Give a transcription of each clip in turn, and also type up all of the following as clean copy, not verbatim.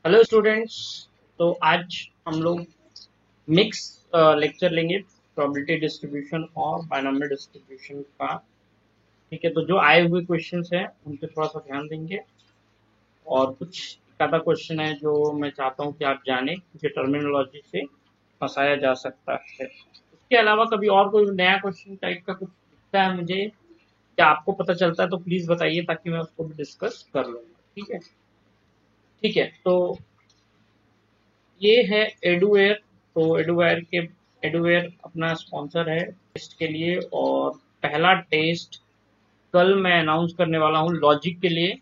Hello students. तो आज हम लोग मिक्स लेक्चर लेंगे प्रोबेबिलिटी डिस्ट्रीब्यूशन और बायनोमियल डिस्ट्रीब्यूशन का। ठीक है, तो जो आए हुए क्वेश्चंस हैं उन पे थोड़ा सा ध्यान देंगे और कुछ आधा क्वेश्चन है जो मैं चाहता हूँ कि आप जानें, जो टर्मिनोलॉजी से फंसाया जा सकता है। इसके अलावा कभी और कोई नया क्वेश्चन टाइप का कुछ दिखता है मुझे या आपको पता चलता है तो प्लीज बताइए ताकि मैं उसको भी डिस्कस कर लूंगा। ठीक है, ठीक है। तो ये है एडुवेयर। तो एडुवेयर अपना स्पॉन्सर है टेस्ट के लिए, और पहला टेस्ट कल मैं अनाउंस करने वाला हूँ लॉजिक के लिए।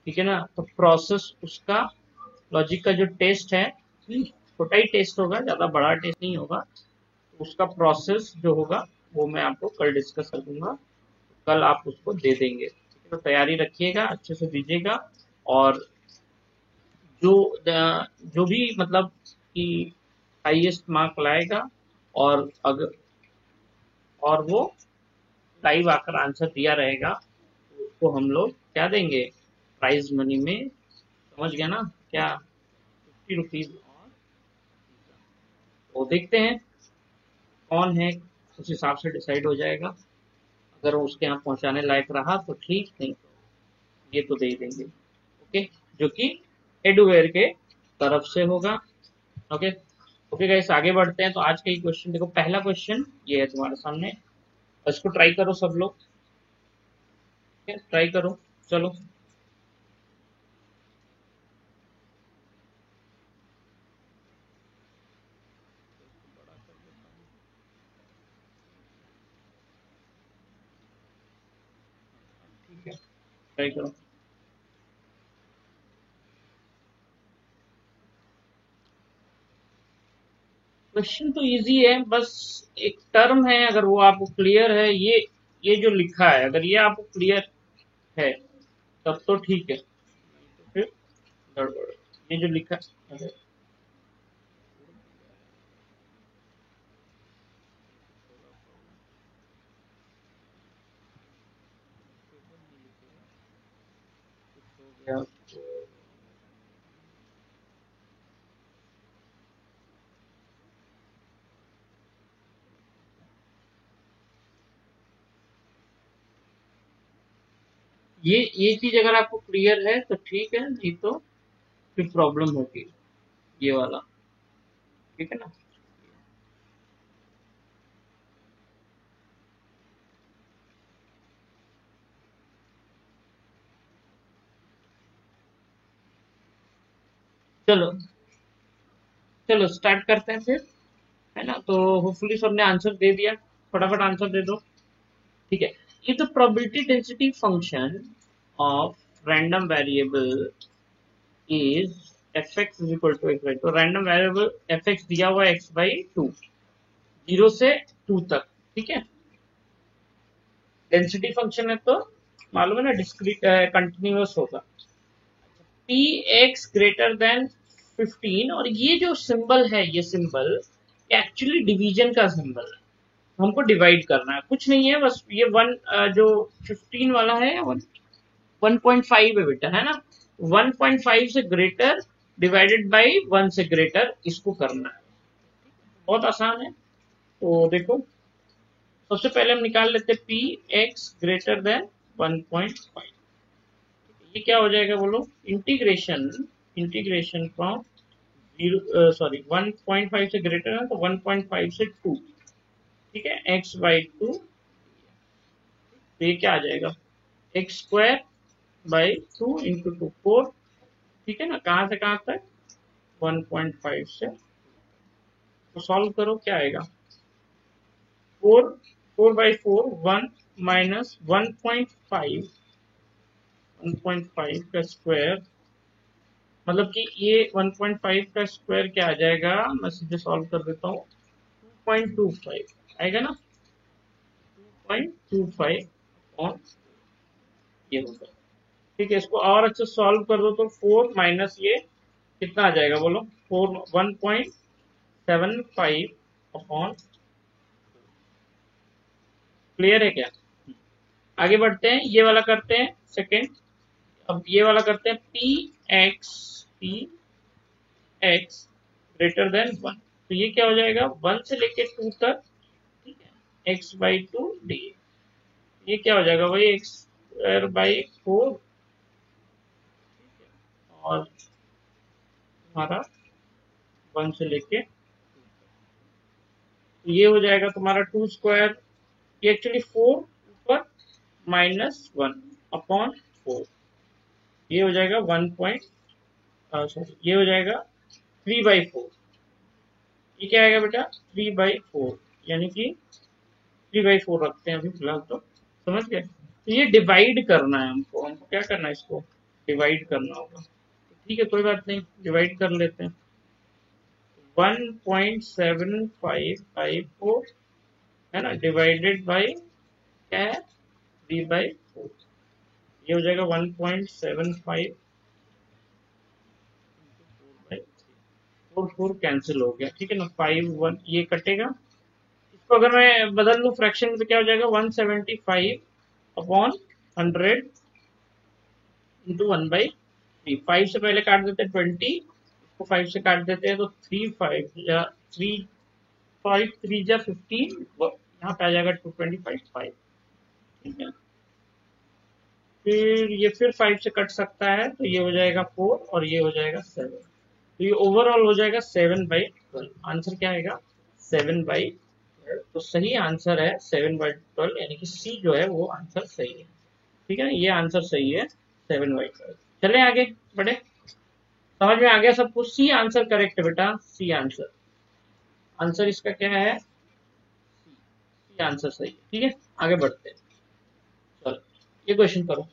ठीक है ना, तो प्रोसेस उसका, लॉजिक का जो टेस्ट है छोटा ही टेस्ट होगा, ज्यादा बड़ा टेस्ट नहीं होगा। उसका प्रोसेस जो होगा वो मैं आपको कल डिस्कस कर दूंगा। कल आप उसको दे देंगे। ठीक है, तो तैयारी रखिएगा, अच्छे से दीजिएगा। और जो जो भी मतलब कि हाईएस्ट मार्क लाएगा, और अगर और वो लाइव आकर आंसर दिया रहेगा तो उसको हम लोग क्या देंगे, प्राइज मनी में। समझ गया ना क्या, 50 रुपीज। और तो देखते हैं कौन है, उस हिसाब से डिसाइड हो जाएगा। अगर वो उसके यहाँ पहुंचाने लायक रहा तो ठीक, नहीं तो ये तो दे ही देंगे। ओके, जो कि एडुवेयर के तरफ से होगा। ओके, ओके गाइस, आगे बढ़ते हैं। तो आज का ही क्वेश्चन देखो, पहला क्वेश्चन ये है तुम्हारे सामने। इसको ट्राई करो सब लोग, ट्राई करो। चलो, ठीक है, ट्राई करो। क्वेश्चन तो इजी है, बस एक टर्म है, अगर वो आपको क्लियर है, ये जो लिखा है अगर ये आपको क्लियर है तब तो ठीक है, तो फिर गड़बड़। ये जो लिखा है, ये चीज अगर आपको क्लियर है तो ठीक है, नहीं तो फिर प्रॉब्लम होगी ये वाला। ठीक है ना। चलो, चलो स्टार्ट करते हैं फिर, है ना। तो होपफुली सबने आंसर दे दिया, फटाफट आंसर दे दो। ठीक है, if the probability density function of random variable is fx is equal to x by, तो random variable fx दिया हुआ है x by 2, 0 से 2 तक। ठीक है, डेंसिटी फंक्शन है तो मालूम है ना, डिस्क्रीट कंटिन्यूअस होगा। पी एक्स ग्रेटर देन 15, और ये जो सिंबल है, ये सिंबल एक्चुअली डिवीजन का सिंबल है। हमको डिवाइड करना है, कुछ नहीं है, बस ये वन जो 15 वाला है 1.5 है बेटा, है ना। 1.5 से ग्रेटर डिवाइडेड बाई 1 से ग्रेटर, इसको करना है। बहुत आसान है। तो देखो, सबसे पहले हम निकाल लेते पी एक्स ग्रेटर देन 1.5। ये क्या हो जाएगा बोलो, integration, integration from zero, sorry 1.5 से ग्रेटर है तो 1.5 से 2। ठीक है, एक्स बाई 2। तो ये क्या आ जाएगा, एक्स स्क्वायर बाई 2 इंटू 2 4। ठीक है ना, कहां से कहां तक, 1.5 से। तो सॉल्व करो, क्या आएगा, 4, 4/4 1 माइनस 1.5, 1.5 का स्क्वायर, मतलब कि ये 1.5 का स्क्वायर क्या आ जाएगा, मैं सीधे सॉल्व कर देता हूँ, 2.25 आएगा ना, 2.25 और ये होगा। ठीक है, इसको और अच्छे सॉल्व कर दो तो 4 माइनस ये कितना आ जाएगा बोलो, 4 1.75 अपॉन। क्लियर है क्या, आगे बढ़ते हैं, ये वाला करते हैं सेकेंड। अब ये वाला करते हैं, P x, P x greater than 1। तो ये क्या हो जाएगा 1 से लेके 2 तक, ठीक है, एक्स बाई 2 डी। ये क्या हो जाएगा वही एक्स स्क्वायर बाई 4, और हमारा 1 से लेके, तो ये हो जाएगा तुम्हारा 2 स्क्वायर, ये एक्चुअली 4 ऊपर माइनस 1 अपॉन 4, ये हो जाएगा 1 पॉइंट, सॉरी ये हो जाएगा 3/4। ये क्या आएगा बेटा 3/4, यानी कि 3/4 रखते हैं अभी फिलहाल, तो समझ गए। तो ये डिवाइड करना है हमको क्या करना है, इसको डिवाइड करना होगा। ठीक है कोई बात नहीं, डिवाइड कर लेते हैं। 1.7554 है ना, डिवाइडेड बाई क्या है 3/4, ये हो जाएगा 1.75, 4 कैंसिल हो गया, ठीक है ना, 5 1 ये कटेगा। इसको अगर मैं बदल लूँ फ्रैक्शन में तो क्या हो जाएगा 175 अपॉन 100 इंटू 1/3। 5 से पहले काट देते हैं 20, इसको 5 से काट देते हैं तो 3 जा 15, यहाँ पे आ जाएगा 225, ठीक है। फिर ये फिर 5 से कट सकता है तो ये हो जाएगा 4 और ये हो जाएगा 7, तो ये ओवरऑल हो जाएगा 7/12। आंसर क्या आएगा 7/12। तो सही आंसर है 7/12, यानी कि सी जो है वो आंसर सही है, ठीक है ना, ये आंसर सही है 7/12। चले आगे बढ़े, समझ में आ गया सबको, सी आंसर करेक्ट है बेटा, सी आंसर, आंसर इसका क्या है, सी आंसर सही है, ठीक है। आगे बढ़ते हैं, चलो ये क्वेश्चन करो,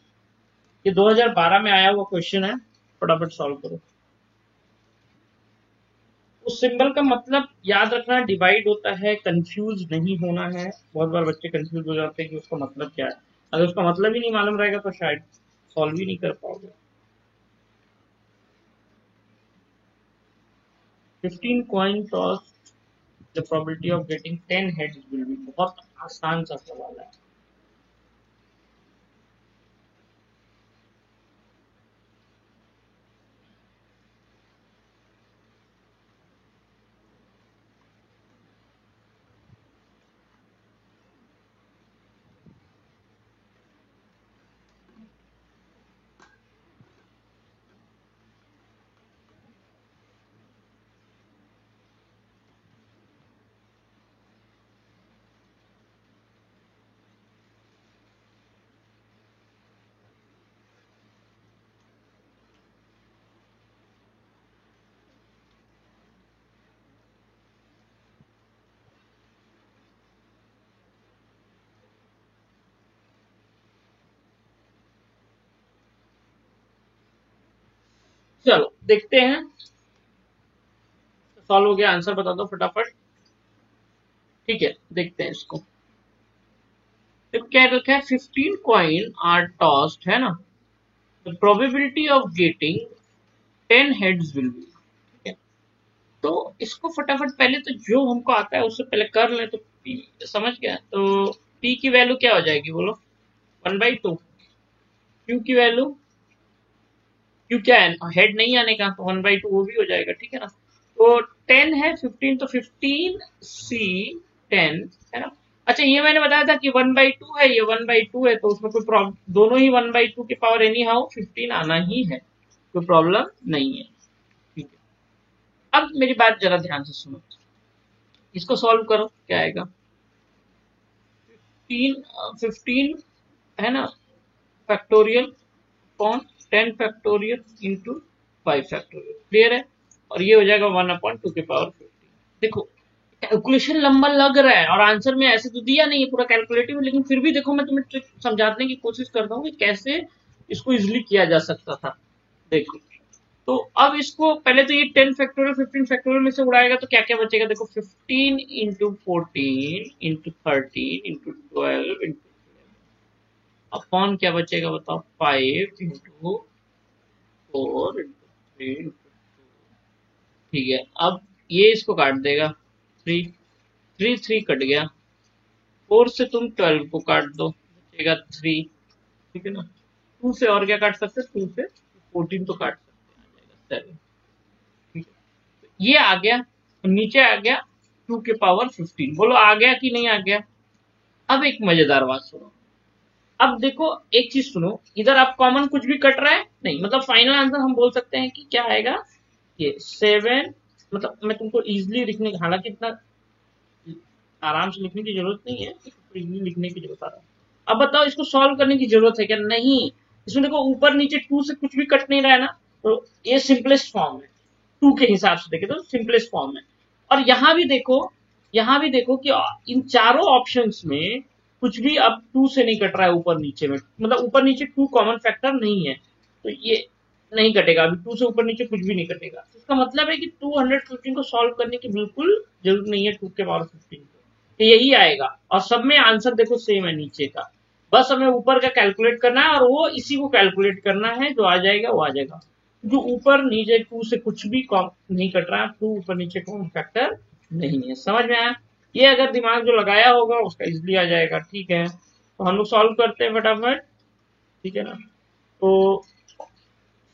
ये 2012 में आया हुआ क्वेश्चन है, फटाफट सॉल्व करो। उस सिंबल का मतलब याद रखना, डिवाइड होता है, कंफ्यूज नहीं होना है। बहुत बार बच्चे कंफ्यूज हो जाते हैं कि उसका मतलब क्या है, अगर उसका मतलब ही नहीं मालूम रहेगा तो शायद सॉल्व ही नहीं कर पाओगे। 15 coin toss, the probability of getting 10 heads will be, बहुत आसान सा सवाल है। चलो देखते हैं, सॉल्व हो गया, आंसर बता दो फटाफट, ठीक है देखते हैं इसको। तो क्या रखा है 15 कॉइन आर टॉस्ड, है ना, the probability of getting 10 heads will be, ठीक है। तो इसको फटाफट पहले तो जो हमको आता है उससे पहले कर ले, तो पी समझ गया, तो पी की वैल्यू क्या हो जाएगी बोलो 1/2, क्यू की वैल्यू, क्यू क्या है हेड नहीं आने का, तो 1/2 वो भी हो जाएगा, ठीक है ना। तो 10 है 15, तो 15C10 है ना। अच्छा ये मैंने बताया था कि 1/2 है, ये 1/2 है, तो उसमें कोई प्रॉब्लम, दोनों ही 1/2 की पावर एनी हाउ 15 आना ही है, कोई प्रॉब्लम नहीं है, ठीक है। अब मेरी बात जरा ध्यान से सुनो, इसको सॉल्व करो, क्या आएगा 15 है ना, factorial upon 10 factorial into 5 factorial, clear है, और ये हो जाएगा 1/2 की पावर 15। देखो कैलकुलेशन लंबा लग रहा है और आंसर में ऐसे तो दिया नहीं है पूरा कैलकुलेटिव, लेकिन फिर भी देखो मैं तुम्हें ट्रिक समझाने की कोशिश करता हूँ कि कैसे इसको इजिली किया जा सकता था। देखो तो अब इसको पहले तो ये 10 फैक्टोरियल 15 फैक्टोरियल में से उड़ाएगा तो क्या क्या बचेगा, देखो 15 into 14 into 13 into 12 into upon क्या बचेगा बताओ 5 इंटू 4 इंटू 3 इंटू, ठीक है। अब ये इसको काट देगा 3 3 3 कट गया, 4 से तुम 12 को काट दो बचेगा 3, ठीक है ना। 2 से और क्या काट सकते हैं, 2 से 14 तो काट सकते हैं, आ जाएगा 7, ठीक है। ये आ गया, नीचे आ गया 2 के पावर 15। बोलो आ गया कि नहीं आ गया? अब एक मजेदार बात सुनो, अब देखो एक चीज सुनो, इधर आप कॉमन कुछ भी कट रहा है नहीं, मतलब फाइनल आंसर हम बोल सकते हैं कि क्या आएगा, ये 7। मतलब मैं तुमको इजिली लिखने, हालांकि इतना आराम से लिखने की जरूरत नहीं है, इजिली लिखने की जरूरत आ रहा है। अब बताओ इसको सॉल्व करने की जरूरत है क्या? नहीं। इसमें देखो ऊपर नीचे 2 से कुछ भी कट नहीं रहा है ना, तो ये सिंपलेस्ट फॉर्म है, 2 के हिसाब से देखे तो सिंपलेस्ट फॉर्म है। और यहाँ भी देखो कि इन चारों ऑप्शंस में कुछ भी अब 2 से नहीं कट रहा है ऊपर नीचे में, मतलब ऊपर नीचे 2 कॉमन फैक्टर नहीं है, तो ये नहीं कटेगा अभी, 2 से ऊपर नीचे कुछ भी नहीं कटेगा। इसका मतलब है कि 215 को सॉल्व करने की बिल्कुल जरूरत नहीं है 2 के पावर 15 को, तो यही आएगा। और सब में आंसर देखो सेम है नीचे का, बस हमें ऊपर का कैलकुलेट करना है, और वो इसी को कैलकुलेट करना है, जो आ जाएगा वो आ जाएगा। जो ऊपर नीचे 2 से कुछ भी कॉम नहीं कट रहा है, 2 ऊपर नीचे कॉमन फैक्टर नहीं है। समझ में आया? ये अगर दिमाग जो लगाया होगा उसका इजिली आ जाएगा। ठीक है, तो हम लोग सॉल्व करते हैं फटाफट। ठीक है ना, तो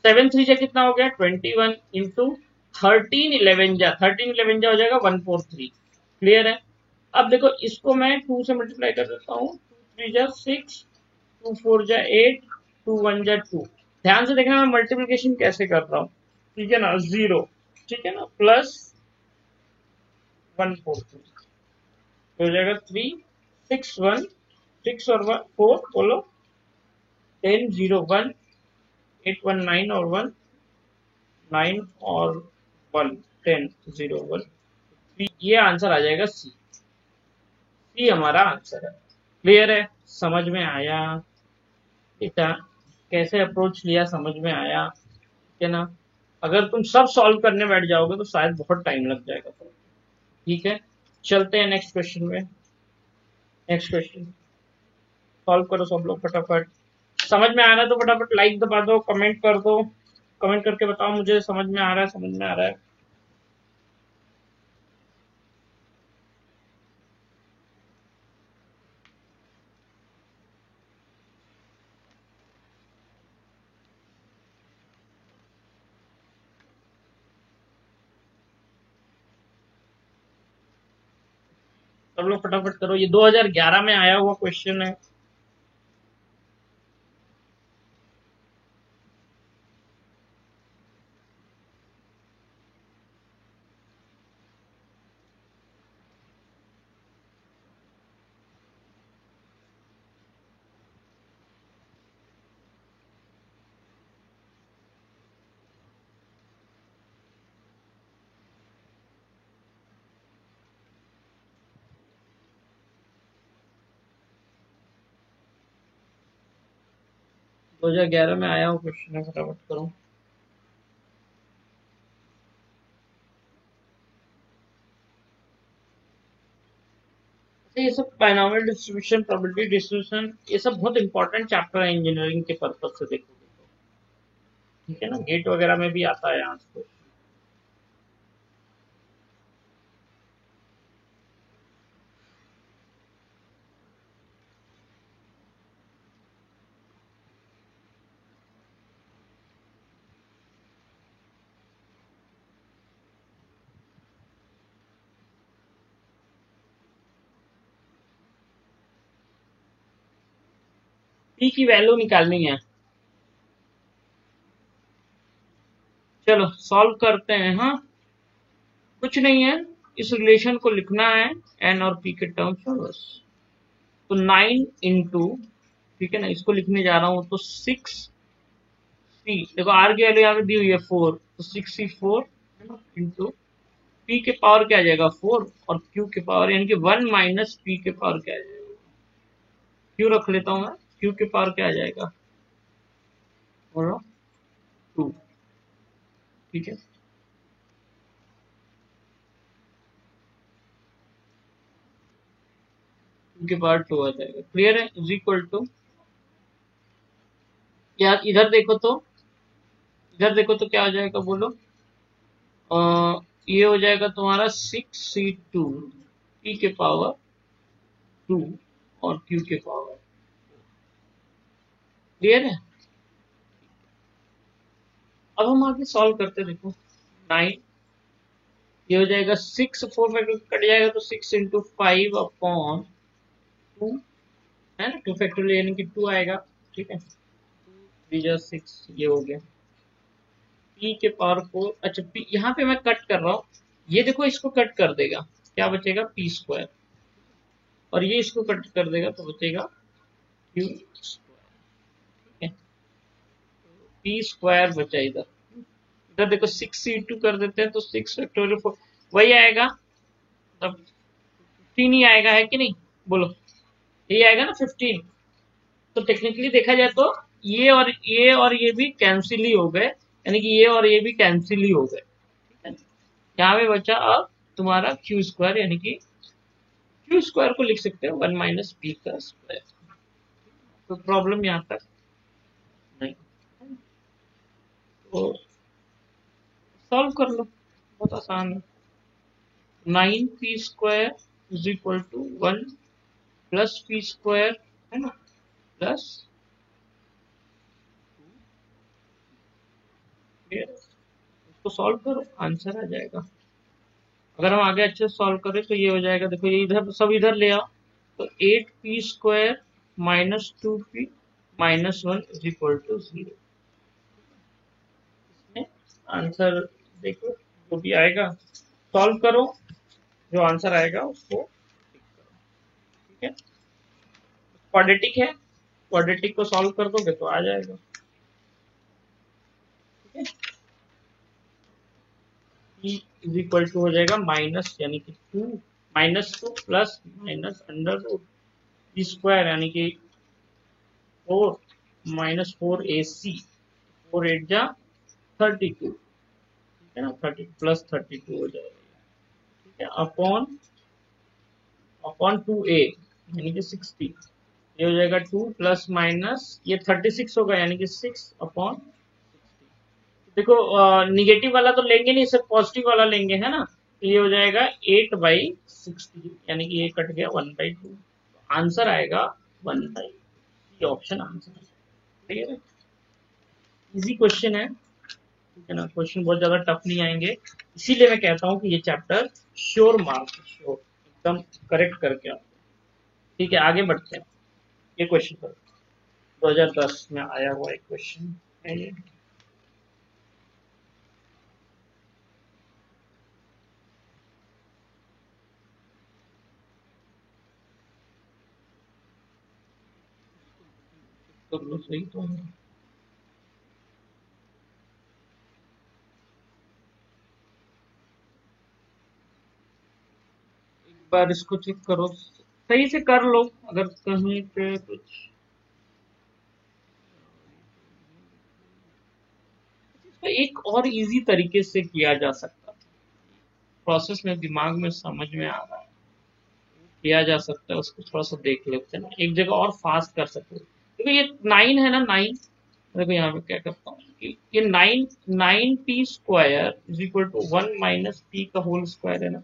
7 3 जा कितना हो गया 21 इंटू 13 11 जा हो जाएगा 143। क्लियर है? अब देखो इसको मैं 2 से मल्टीप्लाई कर देता हूँ, 2 3 जा 6, 2 4 जा 8, 2 1 जा 2। ध्यान से देखना मैं मल्टीप्लीकेशन कैसे कर रहा हूँ। ठीक है ना, 0, ठीक है ना, प्लस 143 हो जाएगा 3 6 1 6 और 4 बोलो 10 0 1 8 1 9 और 1 9 और 1 10 0 1। ये आंसर आ जाएगा सी। सी हमारा आंसर है। क्लियर है? समझ में आया? बेटा कैसे अप्रोच लिया, समझ में आया? ठीक है ना? अगर तुम सब सॉल्व करने बैठ जाओगे तो शायद बहुत टाइम लग जाएगा। ठीक है, चलते हैं नेक्स्ट क्वेश्चन में। नेक्स्ट क्वेश्चन सॉल्व करो सब लोग फटाफट। समझ में आ रहा है तो फटाफट लाइक दबा दो, कमेंट कर दो, कमेंट करके बताओ मुझे समझ में आ रहा है, समझ में आ रहा है। सब लोग फटाफट करो, ये 2011 में आया हुआ क्वेश्चन है। दो हजार ग्यारह में आया हुआ क्वेश्चन है, फटाफट करो। ये सब बायनॉमियल डिस्ट्रीब्यूशन, प्रोबेबिलिटी डिस्ट्रीब्यूशन, ये सब बहुत इंपॉर्टेंट चैप्टर है इंजीनियरिंग के पर्पज से देखोगे तो। ठीक है ना, गेट वगैरह में भी आता है यहाँ से। पी की वैल्यू निकालनी है। चलो सॉल्व करते हैं। हाँ, कुछ नहीं है, इस रिलेशन को लिखना है एन और पी के टर्म्स में बस। तो 9 इंटू, ठीक है ना, इसको लिखने जा रहा हूं तो 6 सी, देखो आर की वैल्यू यहाँ पे दी हुई है 4, तो 6 C 4 इंटू पी के पावर क्या आ जाएगा 4, और क्यू के पावर यानी कि 1 माइनस पी के पावर क्या आ जाएगा, क्यू रख लेता हूँ मैं, क्यू के पावर क्या आ जाएगा बोलो 2। ठीक है, क्यू के पावर 2 आ जाएगा। क्लियर है? इज इक्वल टू, यार इधर देखो तो, इधर देखो तो क्या हो जाएगा बोलो, ये हो जाएगा तुम्हारा 6 C 2 पी के पावर 2 और क्यू के पावर। क्लियर है? अब हम आगे सॉल्व करते, देखो 9 ये हो जाएगा 6, 4 फैक्टोरियल कट जाएगा तो 6 इंटू 5 अपॉन 2 है ना, 2 फैक्टोरियल यानी कि 2 आएगा। ठीक है, 3 6 ये हो गया p के पावर 4। अच्छा p यहाँ पे मैं कट कर रहा हूँ, ये देखो इसको कट कर देगा, क्या बचेगा p स्क्वायर, और ये इसको कट कर देगा तो बचेगा q स्क्वायर। ठीक है, p स्क्वायर बचा इधर। इधर देखो 6 इंटू कर देते हैं तो 6 फैक्टोरियल 4 वही आएगा, तब 15 ही आएगा, है कि नहीं, बोलो यही आएगा ना 15। तो टेक्निकली देखा जाए तो ये और ये भी कैंसिल ही हो गए, यानी कि ये और ये भी कैंसिल ही हो गए। ठीक है, यहाँ पे बचा अब तुम्हारा क्यू स्क्वायर, यानी कि क्यू स्क्वायर को लिख सकते हो 1 माइनस पी का स्क्वायर। तो प्रॉब्लम यहाँ तक नहीं, तो सॉल्व कर लो, बहुत आसान है। 9p square is equal to 1 plus p square, है ना, प्लस इसको सॉल्व करो, आंसर आ जाएगा। अगर हम आगे अच्छे से सॉल्व करें तो ये हो जाएगा, देखो ये इधर सब इधर ले आओ, तो 8p square minus 2p minus 1 is equal to 0। Answer देखो जो भी आएगा सॉल्व करो, जो आंसर आएगा उसको टिक करो। ठीक है, क्वाड्रेटिक है, क्वाड्रेटिक को सॉल्व कर दोगे तो आ जाएगा। ठीक है, p इज इक्वल टू हो जाएगा माइनस, यानी कि 2 minus 2 plus minus under root p square, यानी कि 4 माइनस 4ac, 4 8 जा 32, ठीक है ना, 30 प्लस 32 हो जाएगा। ठीक है, अपॉन अपॉन 2a यानी कि 60, ये हो जाएगा 2 प्लस माइनस ये 36 होगा, यानी कि 6 अपॉन 60। देखो निगेटिव वाला तो लेंगे नहीं, सिर्फ पॉजिटिव वाला लेंगे, है ना, तो ये हो जाएगा 8/60, यानी कि ये कट गया 1/2। आंसर आएगा 1/, ये ऑप्शन आंसर है। ठीक है, इजी क्वेश्चन है, ठीक है ना, क्वेश्चन बहुत ज्यादा टफ नहीं आएंगे, इसीलिए मैं कहता हूँ कि ये चैप्टर श्योर मार्क, श्योर एकदम करेक्ट करके आओ। ठीक है, आगे बढ़ते हैं, ये क्वेश्चन करो, 2010 में आया हुआ एक क्वेश्चन है ये। तो सही तो है, एक बार इसको चेक करो, सही से कर लो, अगर कहीं पे कुछ तो एक और इजी तरीके से किया जा सकता है, प्रोसेस में दिमाग में समझ में आ रहा है, किया जा सकता है, उसको थोड़ा सा देख लेते हैं ना, एक जगह और फास्ट कर सकते हो। देखो ये 9 है ना, 9, देखो यहाँ पे क्या करता हूँ कि ये 9p square is equal to 1 minus p का होल स्क्वायर है ना,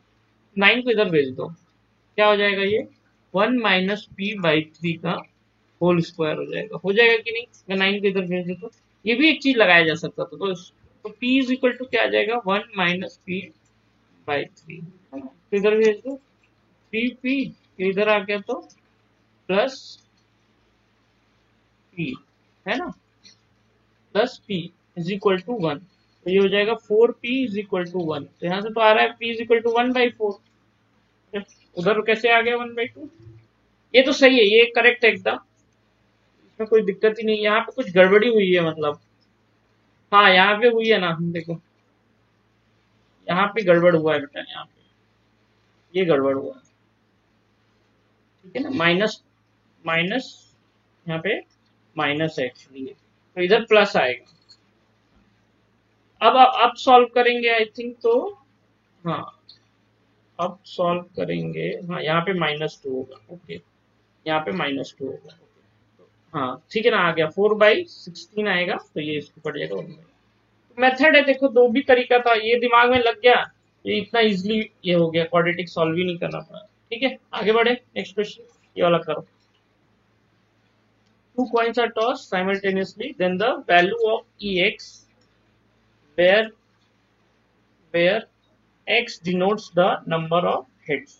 9 को इधर भेज दो, क्या हो जाएगा ये 1 माइनस p/3 का होल स्क्वायर हो जाएगा कि नहीं, अगर 9 को इधर भेज दो तो ये भी एक चीज लगाया जा सकता था, तो p इज इक्वल टू क्या आ जाएगा 1 माइनस p/3, तो इधर भेज दो 3p, इधर आ गया तो प्लस p, है ना, plus p is equal to 1, तो ये हो जाएगा 4p इज इक्वल टू 1, तो यहाँ से तो आ रहा है p इज इक्वल टू 1/4, उधर कैसे आ गया 1/2, ये तो सही है, ये करेक्ट है एकदम, इसमें कोई दिक्कत ही नहीं, यहाँ पे कुछ गड़बड़ी हुई है मतलब, हाँ यहाँ पे हुई है ना, देखो यहाँ पे गड़बड़ हुआ है बेटा, यहाँ पे ये गड़बड़ हुआ है, ठीक है ना, माइनस माइनस यहाँ पे माइनस है एक्चुअली, तो इधर प्लस आएगा। अब सॉल्व करेंगे आई थिंक तो, हाँ अब सॉल्व करेंगे, हाँ यहाँ पे -2 होगा, ओके यहाँ पे -2 होगा, हाँ ठीक है ना, आ गया 4/16 आएगा, तो ये इसको कट जाएगा 1/, मेथड है, देखो दो भी तरीका था, ये दिमाग में लग गया, ये इतना इजिली ये हो गया, क्वाड्रेटिक सॉल्व ही नहीं करना पड़ा। ठीक है, आगे बढ़े, नेक्स्ट क्वेश्चन ये वाला करो। 2 coins are tossed simultaneously, then the value of ex where x denotes the number of hits,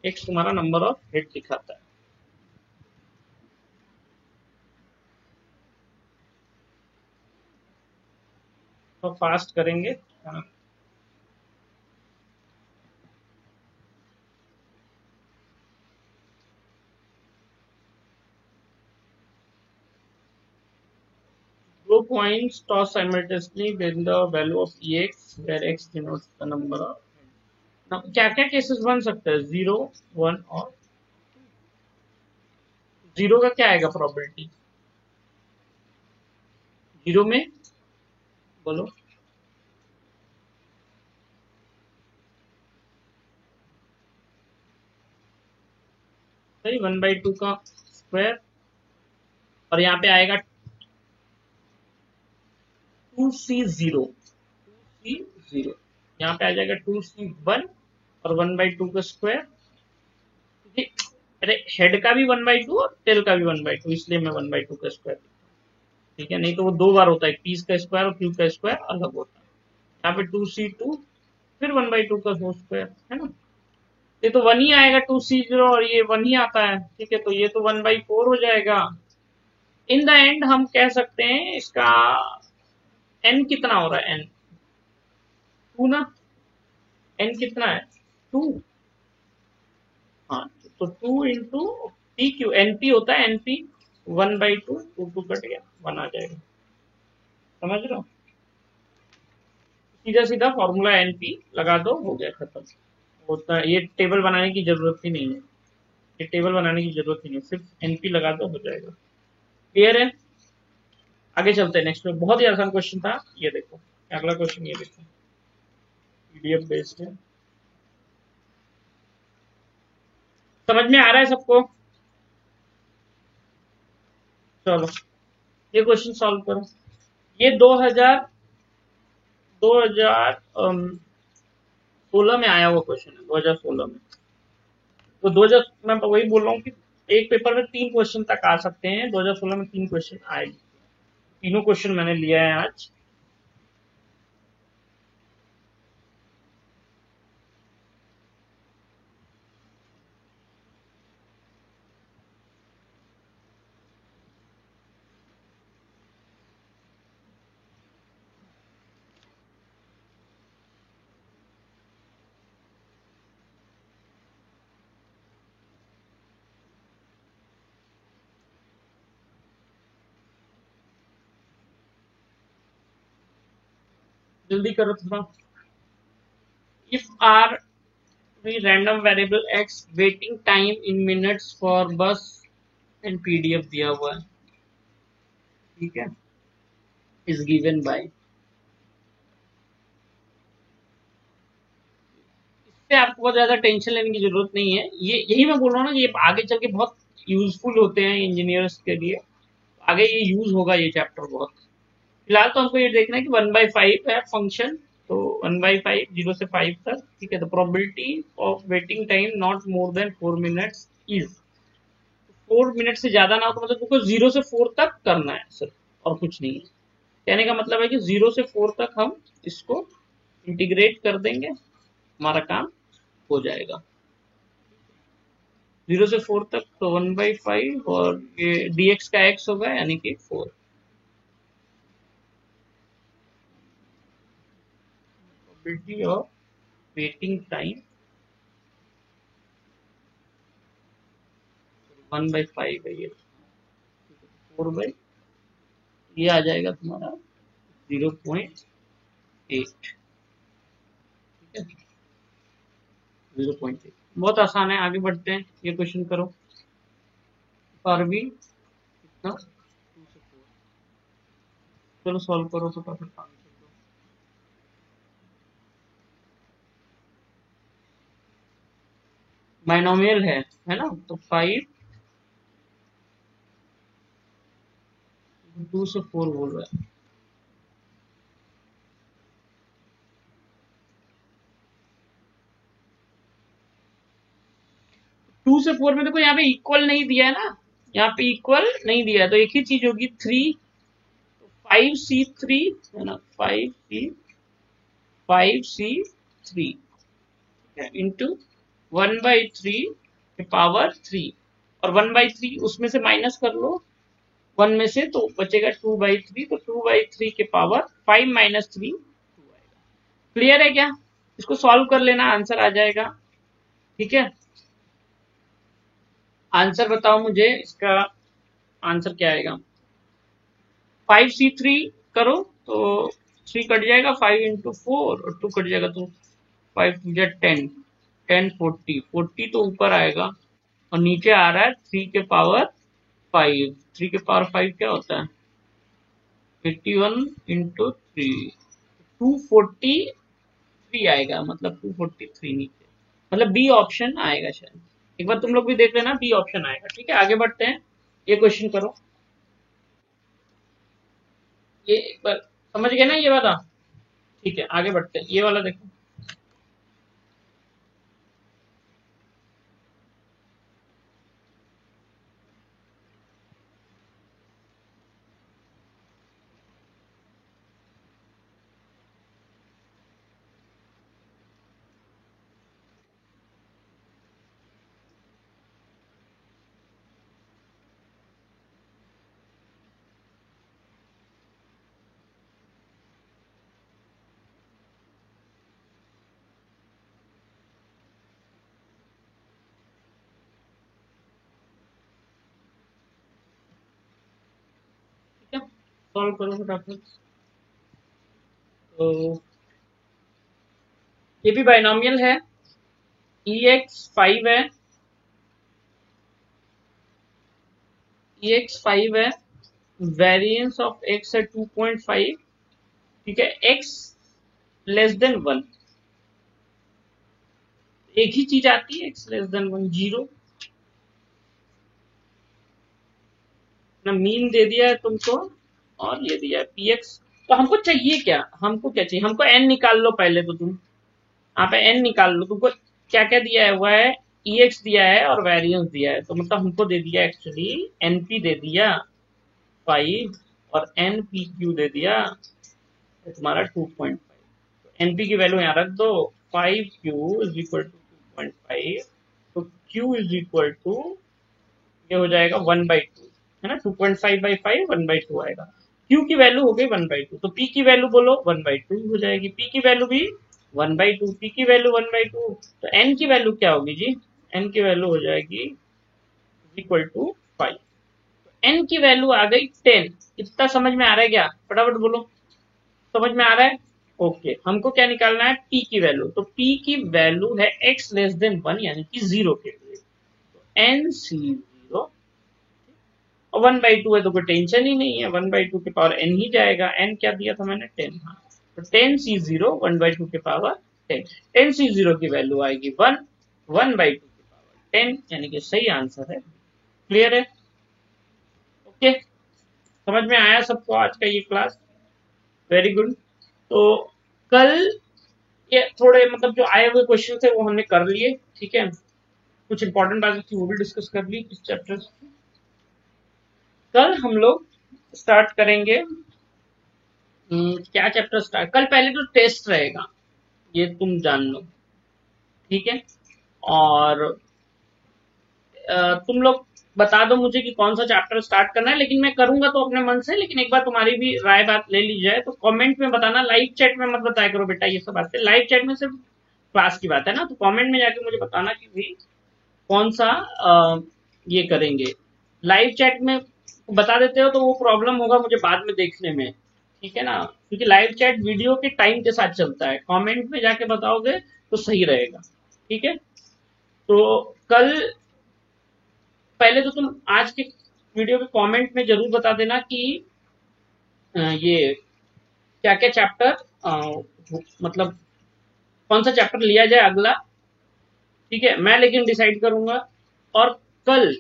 x तुम्हारा नंबर ऑफ हिट दिखाता है। तो फास्ट करेंगे। 2 points tossed simultaneously, then the value of ex, where x denotes the number of। now क्या क्या cases बन सकते हैं, 0 1 और 0 का क्या आएगा प्रोबेबिलिटी, 0 में बोलो सही, 1/2 का स्क्वायर, और यहाँ पे आएगा 2c0, 2c0 यहाँ पे आ जाएगा 2c1 और 1/2 का स्क्वायर। अरे हेड का भी 1/2 और टेल का भी 1/2, इसलिए मैं 1/2 का स्क्वायर, ठीक है, नहीं तो वो 2 बार होता है, पीस का स्क्वायर और क्यूब का स्क्वायर अलग होता है। यहाँ पे 2c2 फिर 1/2 का होल स्क्वायर है ना, ये तो 1 ही आएगा 2c0 और ये 1 ही आता है, ठीक है, तो ये तो 1/4 हो जाएगा। इन द एंड हम कह सकते हैं इसका n कितना हो रहा है, n 2 ना, n कितना है 2, हाँ तो 2 इंटू पी क्यू, एनपी होता है, एनपी 1/2, 2 कट गया 1 आ जाएगा, समझ रहे हो, सीधा सीधा फॉर्मूला एनपी लगा दो, हो गया खत्म, होता है, ये टेबल बनाने की जरूरत ही नहीं है, ये टेबल बनाने की जरूरत ही नहीं, सिर्फ एनपी लगा दो हो जाएगा। क्लियर है, आगे चलते हैं नेक्स्ट में, बहुत ही आसान क्वेश्चन था, ये देखो अगला क्वेश्चन, ये देखो पीडीएफ बेस्ड है, समझ में आ रहा है सबको, चलो ये क्वेश्चन सॉल्व करो। ये 2016 में आया हुआ क्वेश्चन है, 2016 में, तो 2000 मैं वही बोल रहा हूँ कि एक पेपर में 3 क्वेश्चन तक आ सकते हैं, 2016 में 3 क्वेश्चन आए, तीनों क्वेश्चन मैंने लिया है आज। जल्दी करो थोड़ा। If R V random variable X, waiting time in minutes for bus and PDF दिया हुआ है, ठीक है, इज गिवन बाय, इससे आपको बहुत ज्यादा टेंशन लेने की जरूरत नहीं है, ये यही मैं बोल रहा हूँ ना, ये आगे चल के बहुत यूजफुल होते हैं इंजीनियर्स के लिए, आगे ये यूज होगा ये चैप्टर बहुत। फिलहाल तो हमको ये देखना है कि 1/5 है फंक्शन, तो 1/5 0 से 5 तक, ठीक है, तो probability of waiting time not more than 4 minutes is, 4 minute से ज्यादा ना हो, तो मतलब तुमको 0 से 4 तक करना है सर, और कुछ नहीं है, कहने का मतलब है कि 0 से 4 तक हम इसको इंटीग्रेट कर देंगे, हमारा काम हो जाएगा, 0 से 4 तक, तो 1/5 और ये dx का x होगा यानी कि 4, प्रोबेबिलिटी ऑफ वेटिंग टाइम 1/5 है ये, 4 ये आ जाएगा तुम्हारा 0.8, ठीक है, 0.8, बहुत आसान है, आगे बढ़ते हैं, ये क्वेश्चन करो, भी कितना 2 से 4, चलो सॉल्व करो तो काफी आसान, बाइनोमियल है ना, तो 5 2 से 4 बोल रहा है, टू से 4 में देखो यहाँ पे इक्वल नहीं दिया है ना, यहाँ पे इक्वल नहीं दिया है, तो एक ही चीज होगी 3, 5c3 है ना, 5c 3 इंटू 1/3 के पावर 3, और 1/3 उसमें से माइनस कर लो 1 में से, तो बचेगा 2/3, तो 2/3 के पावर 5 माइनस 3 2 आएगा। क्लियर है क्या? इसको सॉल्व कर लेना, आंसर आ जाएगा। ठीक है, आंसर बताओ मुझे, इसका आंसर क्या आएगा? 5C3 करो तो 3 कट जाएगा, 5 इंटू 4 और 2 कट जाएगा, तो 5 टू जा 10, 10 40, 40 तो ऊपर आएगा और नीचे आ रहा है 3 के पावर 5। 3 के पावर 5 क्या होता है? 81 इंटू 3, 243 आएगा, मतलब 243 नीचे, मतलब बी ऑप्शन आएगा शायद। एक बार तुम लोग भी देख लेना, बी ऑप्शन आएगा। ठीक है, आगे बढ़ते हैं, ये क्वेश्चन करो। ये एक बार समझ गए ना ये वाला? ठीक है, आगे बढ़ते हैं, ये वाला देखो। ठीक है, सॉल्व करो फटाफट। तो ये भी बाइनोमियल है, EX5 है, EX5 है, वेरिएंस ऑफ x है 2.5। ठीक है, x लेस देन 1, एक ही चीज आती है, x लेस देन 1 0 ना, मीन दे दिया है तुमको, और ये दिया है px। तो हमको चाहिए क्या? हमको क्या चाहिए? हमको n निकाल लो पहले, तो तुम यहाँ पे n निकाल लो। तुमको क्या क्या दिया है? वह है ex दिया है और वेरिएंस दिया है, तो मतलब हमको दे दिया एक्चुअली np दे दिया 5 और npq दे दिया तुम्हारा 2.5। एनपी की वैल्यू यहाँ रख दो, 5q इज इक्वल टू 2.5, तो q इज इक्वल टू ये हो जाएगा 1/2, है ना? 2.5/5 1/2 आएगा। q की वैल्यू हो गई 1/2, तो p की वैल्यू बोलो 1/2 हो जाएगी, p की वैल्यू भी 1/2, p की वैल्यू 1/2, तो n की वैल्यू क्या होगी जी? n की वैल्यू हो जाएगी इक्वल टू 5। n की वैल्यू आ गई 10। इतना समझ में आ रहा है क्या? फटाफट बोलो, समझ में आ रहा है? ओके, हमको क्या निकालना है? p की वैल्यू। तो p की वैल्यू है x लेस देन 1 यानी कि 0 के लिए, तो nc0 और 1/2 है, तो कोई टेंशन ही नहीं है, 1/2 के पावर n ही जाएगा। n क्या दिया था मैंने? 10। हाँ, तो 10c0 1/2 के पावर 10, 10c0 की वैल्यू आएगी 1, 1/2 के पावर 10, यानी कि सही आंसर है। क्लियर है? ओके, समझ में आया सबको आज का ये क्लास? Very good. तो कल ये थोड़े मतलब जो आए हुए क्वेश्चन थे वो हमने कर लिए। ठीक है, कुछ इंपॉर्टेंट बातें थी वो भी डिस्कस कर ली इस चैप्टर से। कल हम लोग स्टार्ट करेंगे क्या चैप्टर स्टार्ट? कल पहले तो टेस्ट रहेगा, ये तुम जान लो। ठीक है, और तुम लोग बता दो मुझे कि कौन सा चैप्टर स्टार्ट करना है, लेकिन मैं करूंगा तो अपने मन से, लेकिन एक बार तुम्हारी भी राय बात ले ली जाए, तो कमेंट में बताना, लाइव चैट में मत बताया करो बेटा ये सब बातें। लाइव चैट में सिर्फ क्लास की बात है ना, तो कमेंट में जाके मुझे बताना कि भाई कौन सा ये करेंगे। लाइव चैट में बता देते हो तो वो प्रॉब्लम होगा मुझे बाद में देखने में, ठीक है ना? क्योंकि लाइव चैट वीडियो के टाइम के साथ चलता है, कमेंट में जाके बताओगे तो सही रहेगा। ठीक है, तो कल पहले तो तुम आज के वीडियो के कमेंट में जरूर बता देना कि ये क्या क्या चैप्टर मतलब कौन सा चैप्टर लिया जाए अगला। ठीक है, मैं लेकिन डिसाइड करूंगा। और कल,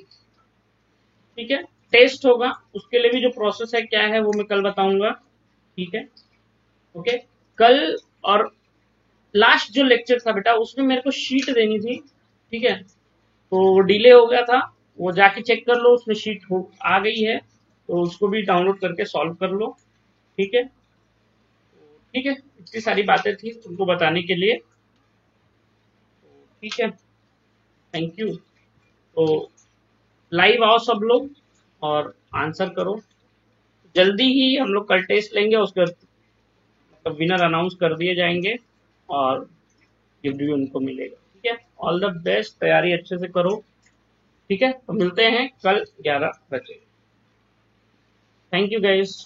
ठीक है, टेस्ट होगा, उसके लिए भी जो प्रोसेस है क्या है वो मैं कल बताऊंगा। ठीक है, ओके, कल। और लास्ट जो लेक्चर था बेटा उसमें मेरे को शीट देनी थी, ठीक है, तो डिले हो गया था, वो जाके चेक कर लो, उसमें शीट हो आ गई है, तो उसको भी डाउनलोड करके सॉल्व कर लो। ठीक है, ठीक है, इतनी सारी बातें थी तुमको बताने के लिए। ठीक है, थैंक यू। तो लाइव आओ सब लोग और आंसर करो। जल्दी ही हम लोग कल टेस्ट लेंगे, उसके मतलब विनर अनाउंस कर दिए जाएंगे और गिफ्ट भी उनको मिलेगा। ठीक है, ऑल द बेस्ट, तैयारी अच्छे से करो। ठीक है, तो मिलते हैं कल 11 बजे। Thank you guys.